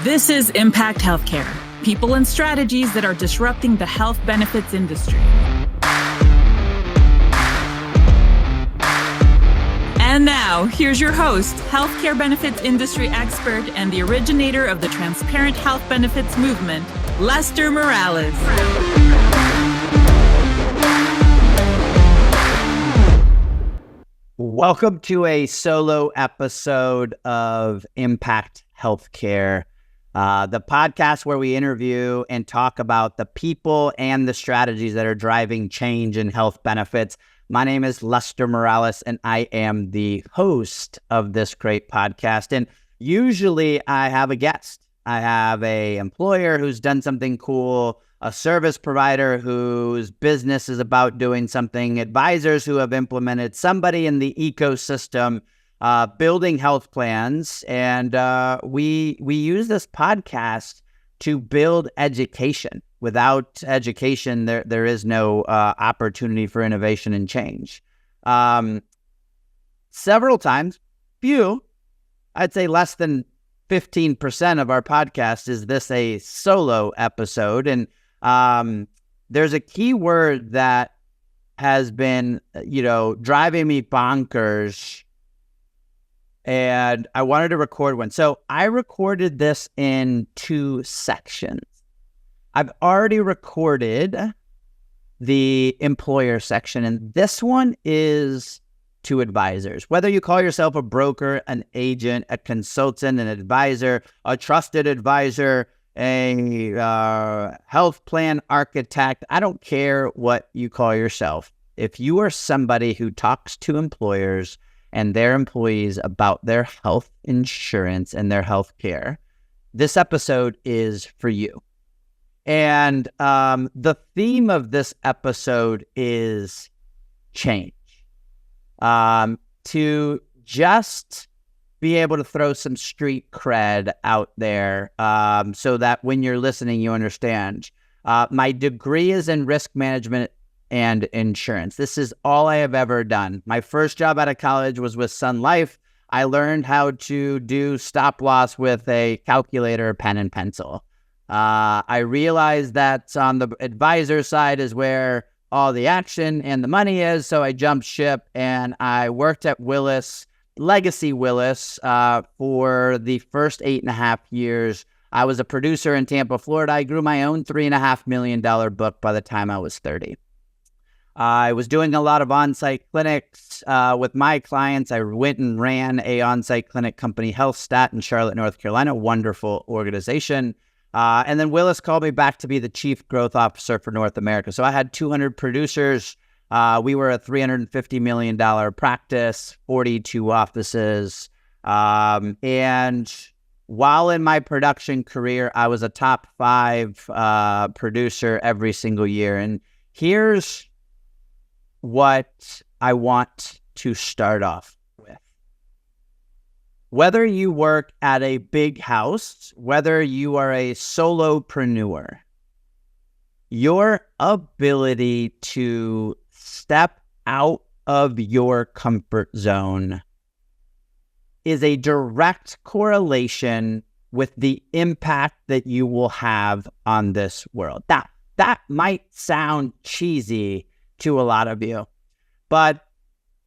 This is Impact Healthcare, people and strategies that are disrupting the health benefits industry. And now, here's your host, healthcare benefits industry expert and the originator of the transparent health benefits movement, Lester Morales. Welcome to a solo episode of Impact Healthcare, the podcast where we interview and talk about the people and the strategies that are driving change in health benefits. My name is Lester Morales, and I am the host of this great podcast. And usually I have a guest. I have an employer who's done something cool, a service provider whose business is about doing something, advisors who have implemented, somebody in the ecosystem building health plans. And we use this podcast to build education. Without education, there is no opportunity for innovation and change. Several times, I'd say less than 15% of our podcast is this a solo episode. And there's a key word that has been, driving me bonkers. And I wanted to record one. So I recorded this in 2 sections. I've already recorded the employer section, and this one is to advisors. Whether you call yourself a broker, an agent, a consultant, an advisor, a trusted advisor, a health plan architect, I don't care what you call yourself. If you are somebody who talks to employers and their employees about their health insurance and their health care, this episode is for you. And the theme of this episode is change. To just be able to throw some street cred out there so that when you're listening, you understand. My degree is in risk management and insurance. This is all I have ever done. My first job out of college was with Sun Life. I learned how to do stop loss with a calculator, pen, and pencil. I realized that on the advisor side is where all the action and the money is, so I jumped ship and I worked at Willis, Legacy Willis, for the first 8.5 years. I was a producer in Tampa, Florida. I grew my own $3.5 million book by the time I was 30. I was doing a lot of on-site clinics with my clients. I went and ran a on-site clinic company, HealthStat, in Charlotte, North Carolina, wonderful organization. And then Willis called me back to be the chief growth officer for North America. So I had 200 producers. We were a $350 million practice, 42 offices. And while in my production career, I was a top 5 producer every single year. And here's what I want to start off with. Whether you work at a big house, whether you are a solopreneur, your ability to step out of your comfort zone is a direct correlation with the impact that you will have on this world. Now, that might sound cheesy to a lot of you, but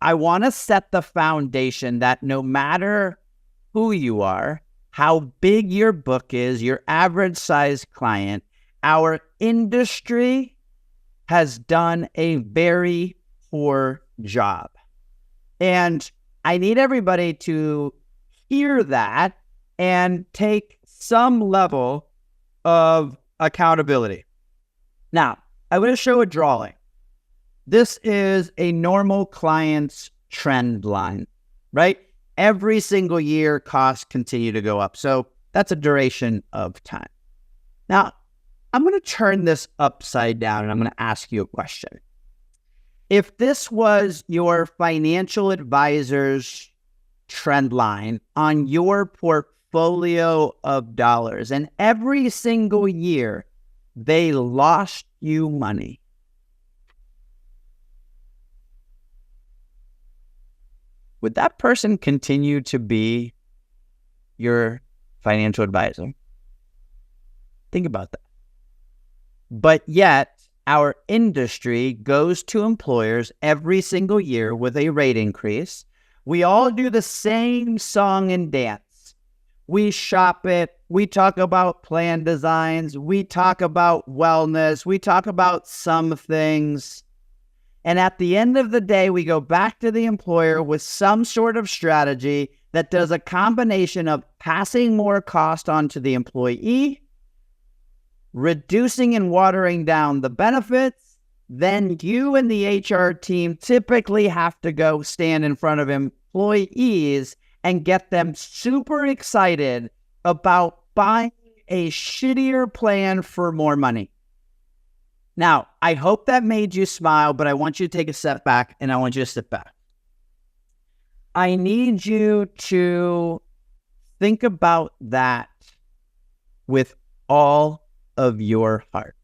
I want to set the foundation that no matter who you are, how big your book is, your average size client, our industry has done a very poor job. And I need everybody to hear that and take some level of accountability. Now, I'm going to show a drawing. This is a normal client's trend line, right? Every single year, costs continue to go up. So that's a duration of time. Now, I'm going to turn this upside down and I'm going to ask you a question. If this was your financial advisor's trend line on your portfolio of dollars, and every single year they lost you money, would that person continue to be your financial advisor? Think about that. But yet, our industry goes to employers every single year with a rate increase. We all do the same song and dance. We shop it. We talk about plan designs. We talk about wellness. We talk about some things. And at the end of the day, we go back to the employer with some sort of strategy that does a combination of passing more cost on to the employee, reducing and watering down the benefits. Then you and the HR team typically have to go stand in front of employees and get them super excited about buying a shittier plan for more money. Now, I hope that made you smile, but I want you to take a step back and I want you to sit back. I need you to think about that with all of your heart.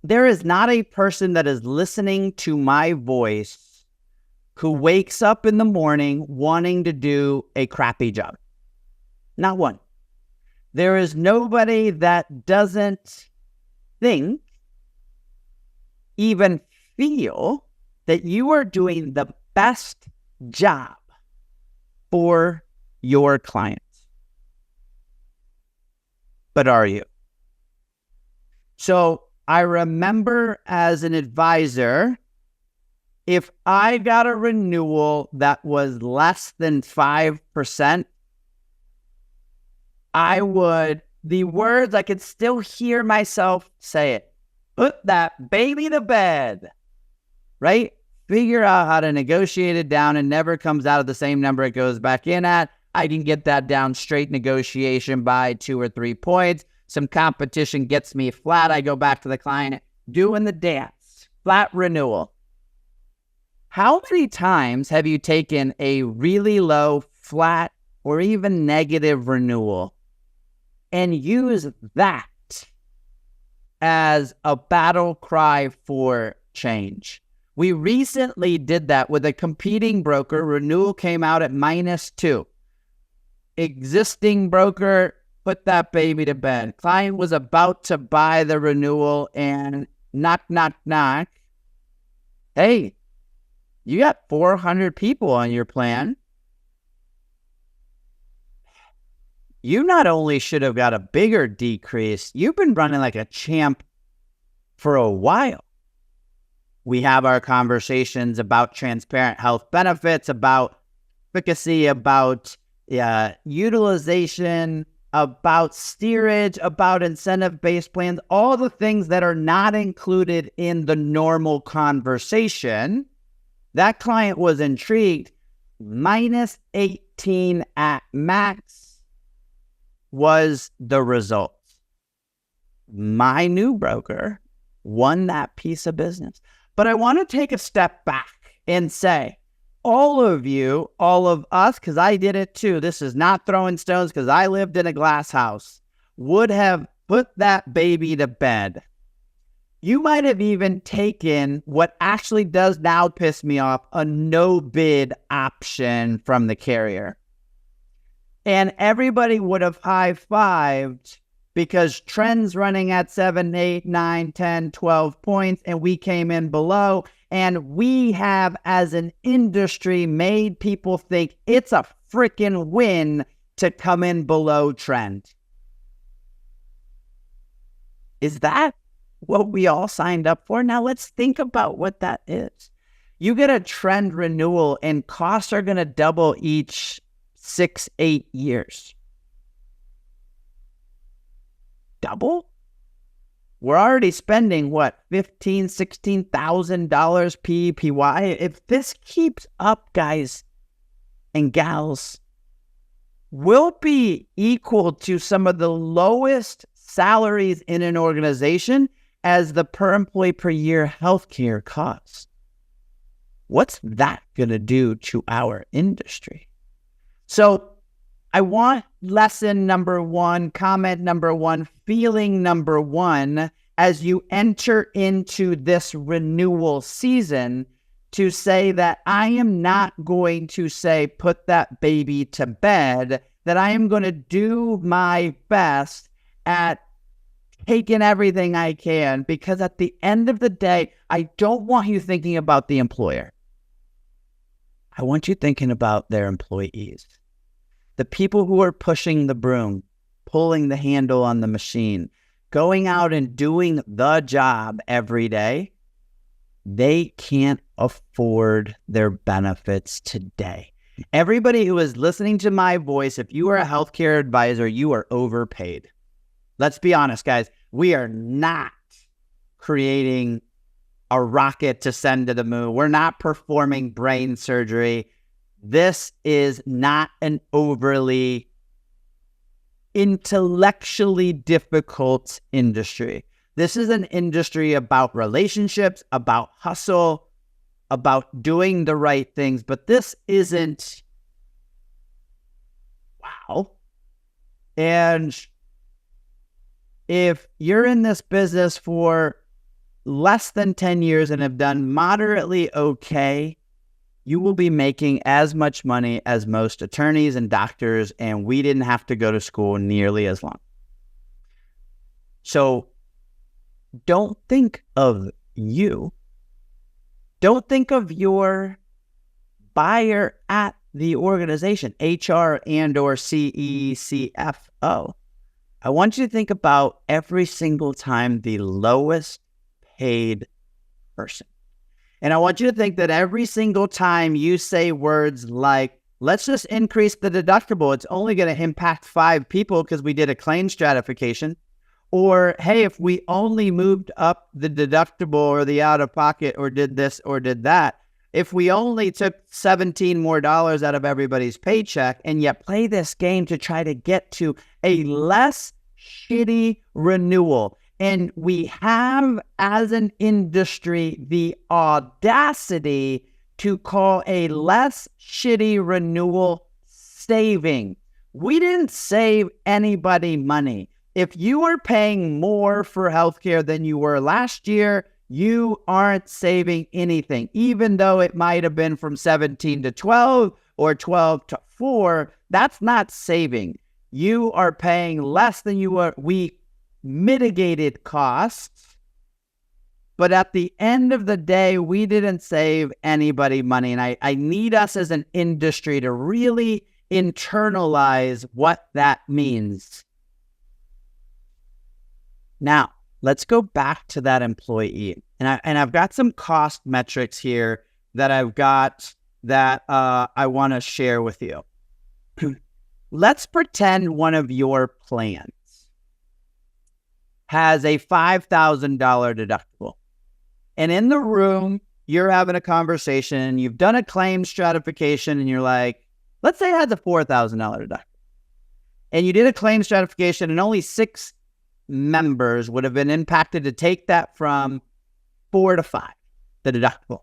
There is not a person that is listening to my voice who wakes up in the morning wanting to do a crappy job. Not one. There is nobody that doesn't think, even feel, that you are doing the best job for your clients. But are you? So I remember as an advisor, if I got a renewal that was less than 5%, I could still hear myself say it. Put that baby to bed, right? Figure out how to negotiate it down. It never comes out of the same number it goes back in at. I can get that down straight negotiation by 2 or 3 points. Some competition gets me flat. I go back to the client, doing the dance, flat renewal. How many times have you taken a really low, flat, or even negative renewal and used that as a battle cry for change? We recently did that with a competing broker. Renewal came out at -2. Existing broker, put that baby to bed. Client was about to buy the renewal and knock, knock, knock. Hey, you got 400 people on your plan. You not only should have got a bigger decrease, you've been running like a champ for a while. We have our conversations about transparent health benefits, about efficacy, about utilization, about steerage, about incentive-based plans, all the things that are not included in the normal conversation. That client was intrigued. -18 at max was the result. My new broker won that piece of business. But I want to take a step back and say, all of you, all of us, because I did it too, this is not throwing stones because I lived in a glass house, would have put that baby to bed. You might have even taken what actually does now piss me off, a no bid option from the carrier. And everybody would have high-fived because trends running at 7, 8, 9, 10, 12 points, and we came in below. And we have, as an industry, made people think it's a freaking win to come in below trend. Is that what we all signed up for? Now let's think about what that is. You get a trend renewal and costs are going to double each 6, 8 years. Double? We're already spending, what, $15,000, $16,000 PEPY? If this keeps up, guys and gals, we'll be equal to some of the lowest salaries in an organization as the per employee per year healthcare costs. What's that going to do to our industry? So I want lesson number 1, comment number 1, feeling number 1, as you enter into this renewal season, to say that I am not going to say, put that baby to bed, that I am going to do my best at taking everything I can, because at the end of the day, I don't want you thinking about the employer. I want you thinking about their employees. The people who are pushing the broom, pulling the handle on the machine, going out and doing the job every day, they can't afford their benefits today. Everybody who is listening to my voice, if you are a healthcare advisor, you are overpaid. Let's be honest, guys. We are not creating a rocket to send to the moon. We're not performing brain surgery. This is not an overly intellectually difficult industry. This is an industry about relationships, about hustle, about doing the right things. But this isn't, wow. And if you're in this business for less than 10 years and have done moderately okay, you will be making as much money as most attorneys and doctors, and we didn't have to go to school nearly as long. So don't think of you. Don't think of your buyer at the organization, HR and or CECFO. I want you to think about every single time the lowest paid person. And I want you to think that every single time you say words like, let's just increase the deductible, it's only going to impact 5 people because we did a claim stratification. Or, hey, if we only moved up the deductible or the out-of-pocket or did this or did that, if we only took $17 more out of everybody's paycheck, and yet play this game to try to get to a less shitty renewal. And we have, as an industry, the audacity to call a less shitty renewal saving. We didn't save anybody money. If you are paying more for healthcare than you were last year, you aren't saving anything, even though it might have been from 17 to 12 or 12 to 4. That's not saving. You are paying less than you were. We mitigated costs, but at the end of the day, we didn't save anybody money. And I need us as an industry to really internalize what that means. Now, let's go back to that employee. And I've got some cost metrics here that I've got that I want to share with you. Let's pretend one of your plans has a $5,000 deductible. And in the room, you're having a conversation, you've done a claim stratification, and you're like, let's say it has a $4,000 deductible. And you did a claim stratification, and only 6 members would have been impacted to take that from 4 to 5, the deductible.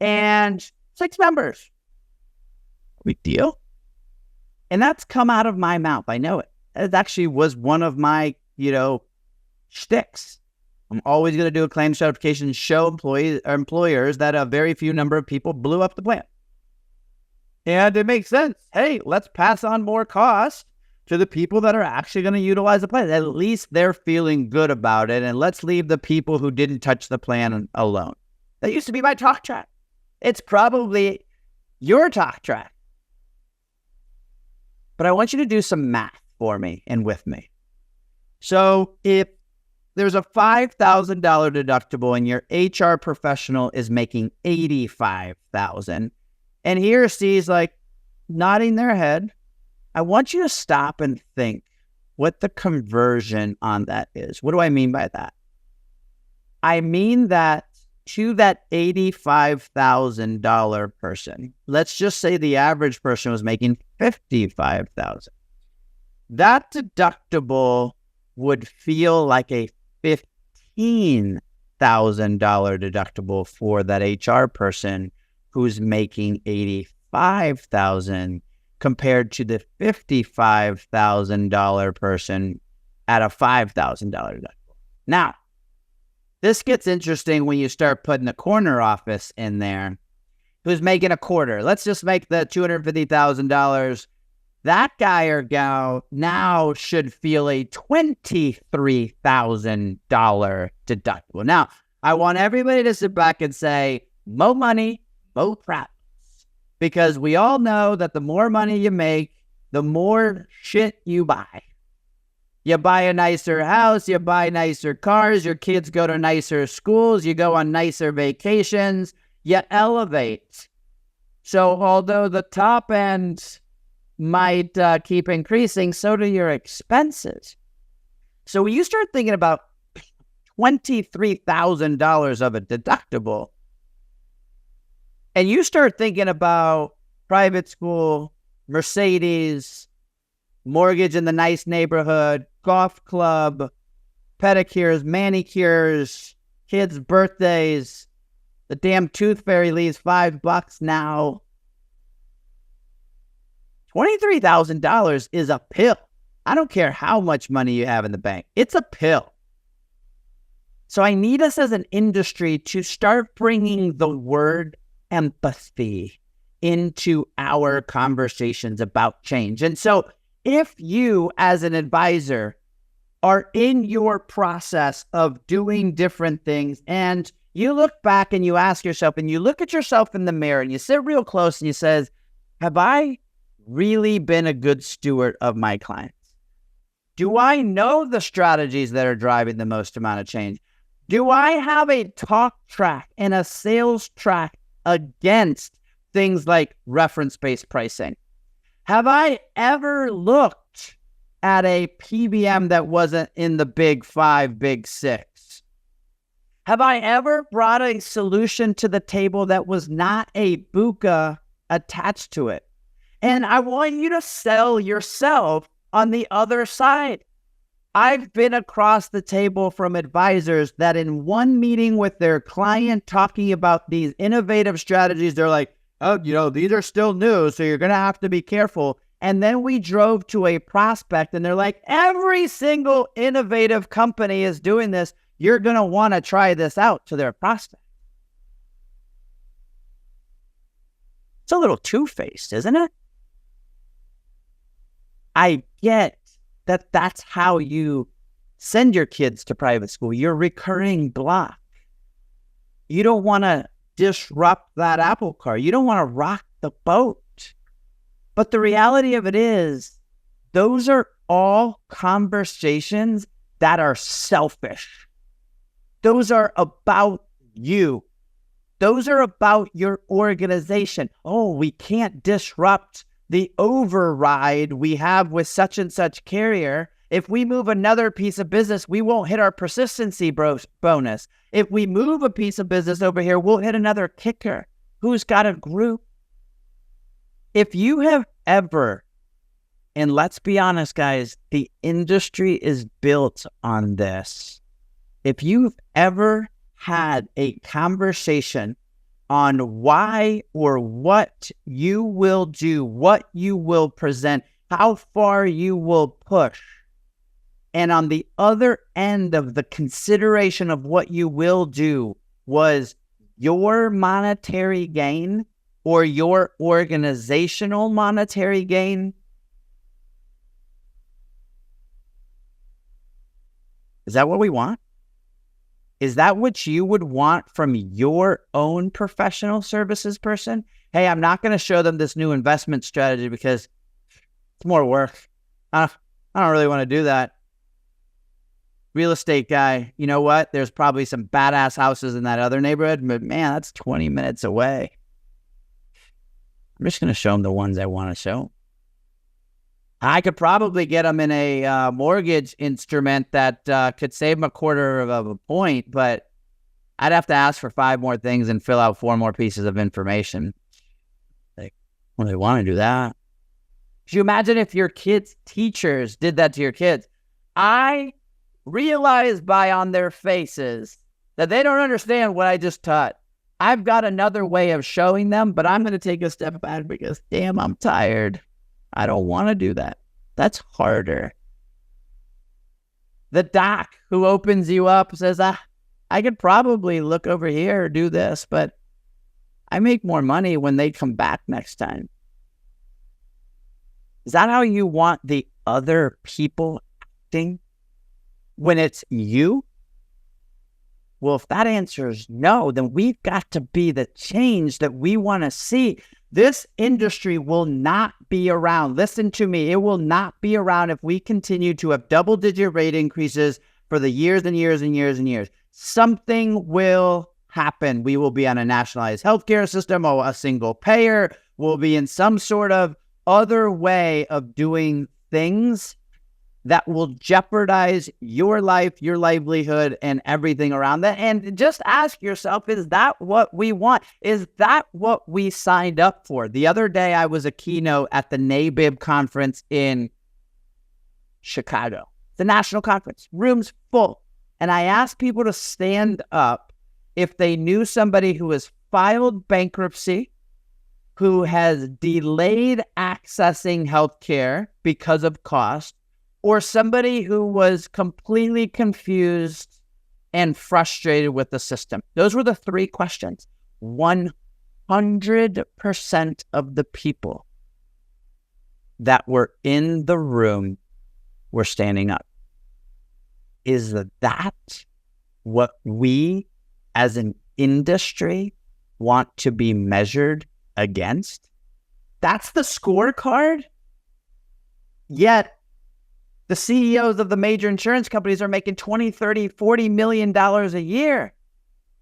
And 6 members. Big deal. And that's come out of my mouth. I know it. It actually was one of my, shticks. I'm always going to do a claim stratification, show employers that a very few number of people blew up the plan. And it makes sense. Hey, let's pass on more cost to the people that are actually going to utilize the plan. At least they're feeling good about it. And let's leave the people who didn't touch the plan alone. That used to be my talk track. It's probably your talk track. But I want you to do some math for me and with me. So if there's a $5,000 deductible and your HR professional is making $85,000, and he or she is like nodding their head, I want you to stop and think what the conversion on that is. What do I mean by that? I mean that to that $85,000 person, let's just say the average person was making $55,000. That deductible would feel like a $15,000 deductible for that HR person who's making $85,000 compared to the $55,000 person at a $5,000 deductible. Now, this gets interesting when you start putting the corner office in there who's making a quarter. Let's just make the $250,000 that guy or gal now should feel a $23,000 deductible. Now, I want everybody to sit back and say, more money, more problems. Because we all know that the more money you make, the more shit you buy. You buy a nicer house, you buy nicer cars, your kids go to nicer schools, you go on nicer vacations, you elevate. So although the top end might keep increasing, so do your expenses. So when you start thinking about $23,000 of a deductible, and you start thinking about private school, Mercedes, mortgage in the nice neighborhood, golf club, pedicures, manicures, kids' birthdays, the damn tooth fairy leaves $5 now. $23,000 is a pill. I don't care how much money you have in the bank. It's a pill. So I need us as an industry to start bringing the word empathy into our conversations about change. And so if you as an advisor are in your process of doing different things and you look back and you ask yourself and you look at yourself in the mirror and you sit real close and you says, have I really been a good steward of my clients? Do I know the strategies that are driving the most amount of change? Do I have a talk track and a sales track against things like reference-based pricing? Have I ever looked at a PBM that wasn't in the big 5, big 6? Have I ever brought a solution to the table that was not a buka attached to it? And I want you to sell yourself on the other side. I've been across the table from advisors that in one meeting with their client talking about these innovative strategies, they're like, oh, these are still new, so you're going to have to be careful. And then we drove to a prospect and they're like, every single innovative company is doing this. You're going to want to try this out to their prospect. It's a little two-faced, isn't it? I get that that's how you send your kids to private school. Your recurring block. You don't want to disrupt that apple cart. You don't want to rock the boat. But the reality of it is, those are all conversations that are selfish. Those are about you. Those are about your organization. Oh, we can't disrupt the override we have with such and such carrier. If we move another piece of business, we won't hit our persistency bonus. If we move a piece of business over here, we'll hit another kicker who's got a group. If you have ever, and let's be honest, guys, the industry is built on this. If you've ever had a conversation on why or what you will do, what you will present, how far you will push, and on the other end of the consideration of what you will do was your monetary gain or your organizational monetary gain, is that what we want? Is that what you would want from your own professional services person? Hey, I'm not going to show them this new investment strategy because it's more work. I don't really want to do that. Real estate guy, you know what? There's probably some badass houses in that other neighborhood, but man, that's 20 minutes away. I'm just going to show them the ones I want to show. I could probably get them in a mortgage instrument that could save them a quarter of a point, but I'd have to ask for 5 more things and fill out 4 more pieces of information. Like, well, they want to do that. Could you imagine if your kids' teachers did that to your kids? I realize by on their faces that they don't understand what I just taught. I've got another way of showing them, but I'm going to take a step back because, damn, I'm tired. I don't want to do that. That's harder. The doc who opens you up says, I could probably look over here or do this, but I make more money when they come back next time. Is that how you want the other people acting when it's you? Well, if that answer is no, then we've got to be the change that we want to see. This industry will not be around. Listen to me. It will not be around if we continue to have double-digit rate increases for the years and years and years and years. Something will happen. We will be on a nationalized healthcare system or a single payer. We'll be in some sort of other way of doing things that will jeopardize your life, your livelihood, and everything around that. And just ask yourself, is that what we want? Is that what we signed up for? The other day, I was a keynote at the NABIB conference in Chicago, the national conference, rooms full. And I asked people to stand up if they knew somebody who has filed bankruptcy, who has delayed accessing healthcare because of cost, or somebody who was completely confused and frustrated with the system. Those were the three questions. 100% of the people that were in the room were standing up. Is that what we as an industry want to be measured against? That's the scorecard? Yet, the CEOs of the major insurance companies are making $20, $30, $40 million a year.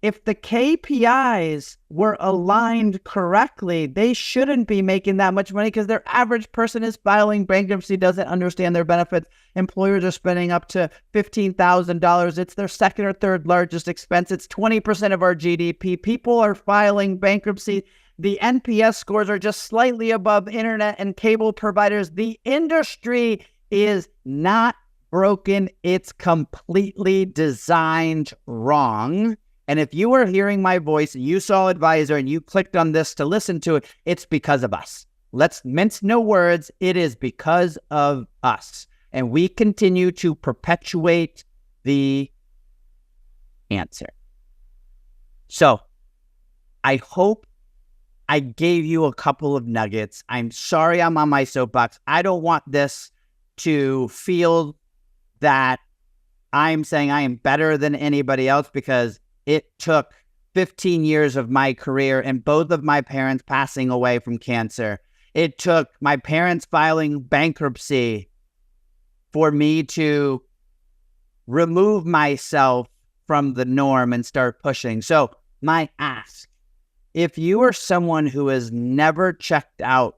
If the KPIs were aligned correctly, they shouldn't be making that much money because their average person is filing bankruptcy, doesn't understand their benefits. Employers are spending up to $15,000. It's their second or third largest expense. It's 20% of our GDP. People are filing bankruptcy. The NPS scores are just slightly above internet and cable providers. The industry is not broken. It's completely designed wrong. And if you are hearing my voice, you saw Advisor and you clicked on this to listen to it, it's because of us. Let's mince no words. It is because of us. And we continue to perpetuate the answer. So I hope I gave you a couple of nuggets. I'm sorry I'm on my soapbox. I don't want this to feel that I'm saying I am better than anybody else, because it took 15 years of my career and both of my parents passing away from cancer. It took my parents filing bankruptcy for me to remove myself from the norm and start pushing. So my ask, if you are someone who has never checked out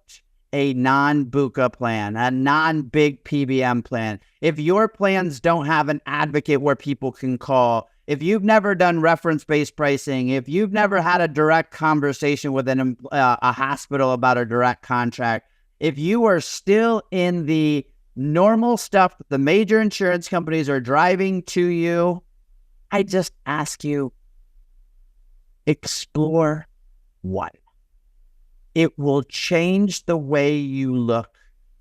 a non-BUCA plan, a non-big PBM plan, if your plans don't have an advocate where people can call, if you've never done reference-based pricing, if you've never had a direct conversation with a hospital about a direct contract, if you are still in the normal stuff that the major insurance companies are driving to you, I just ask you, explore one. It will change the way you look.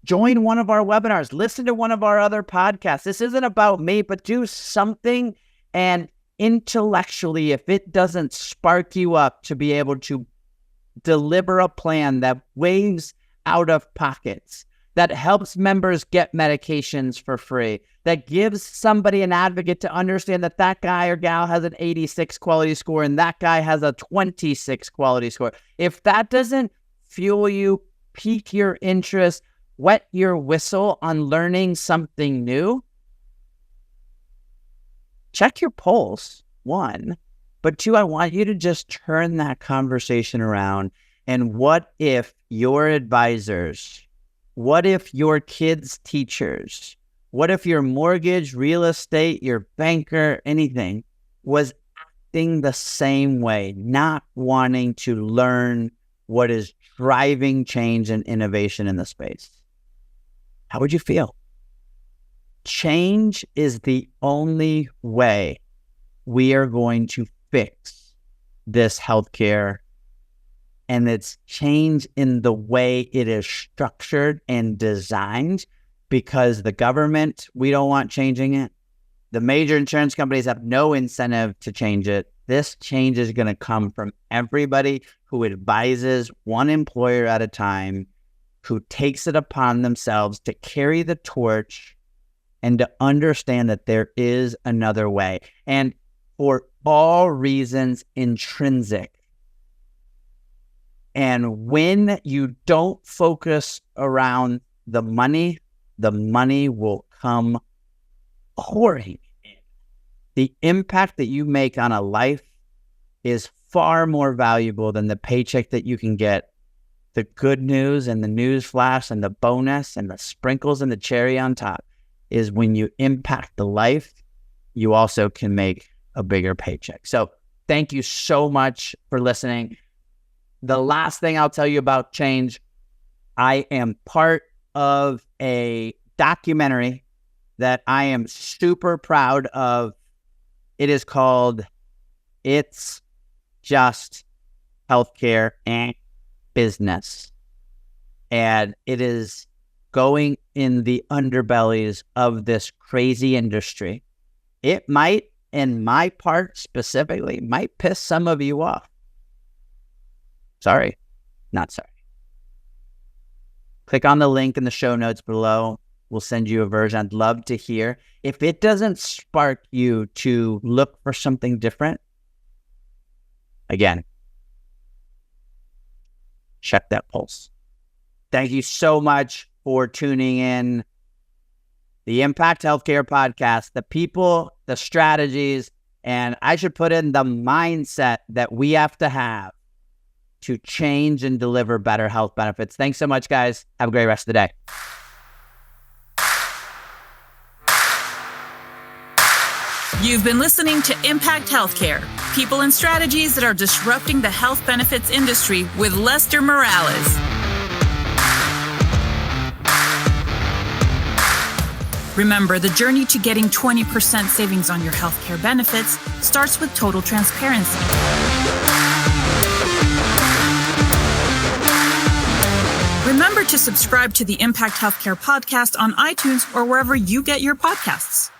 Join one of our webinars. Listen to one of our other podcasts. This isn't about me, but do something. And intellectually, if it doesn't spark you up to be able to deliver a plan that waives out of pockets, that helps members get medications for free, that gives somebody an advocate to understand that that guy or gal has an 86 quality score and that guy has a 26 quality score. If that doesn't fuel you, pique your interest, wet your whistle on learning something new, check your pulse, one. But two, I want you to just turn that conversation around. And what if your advisors, what if your kids' teachers, what if your mortgage, real estate, your banker, anything was acting the same way, not wanting to learn what is driving change and innovation in the space? How would you feel? Change is the only way we are going to fix this healthcare, and it's change in the way it is structured and designed, because the government, we don't want changing it. The major insurance companies have no incentive to change it. This change is going to come from everybody who advises one employer at a time who takes it upon themselves to carry the torch and to understand that there is another way. And for all reasons intrinsic. And when you don't focus around the money will come pouring in. The impact that you make on a life is far more valuable than the paycheck that you can get. The good news and the news flash and the bonus and the sprinkles and the cherry on top is when you impact the life, you also can make a bigger paycheck. So thank you so much for listening. The last thing I'll tell you about change, I am part of a documentary that I am super proud of. It is called It's Just Healthcare and Business. And it is going in the underbellies of this crazy industry. It might, in my part specifically, might piss some of you off. Sorry, not sorry. Click on the link in the show notes below. We'll send you a version. I'd love to hear. If it doesn't spark you to look for something different, again, check that pulse. Thank you so much for tuning in. The Impact Healthcare Podcast, the people, the strategies, and I should put in the mindset that we have to have to change and deliver better health benefits. Thanks so much, guys. Have a great rest of the day. You've been listening to Impact Healthcare, people and strategies that are disrupting the health benefits industry with Lester Morales. Remember, the journey to getting 20% savings on your healthcare benefits starts with total transparency. Remember to subscribe to the Impact Healthcare Podcast on iTunes or wherever you get your podcasts.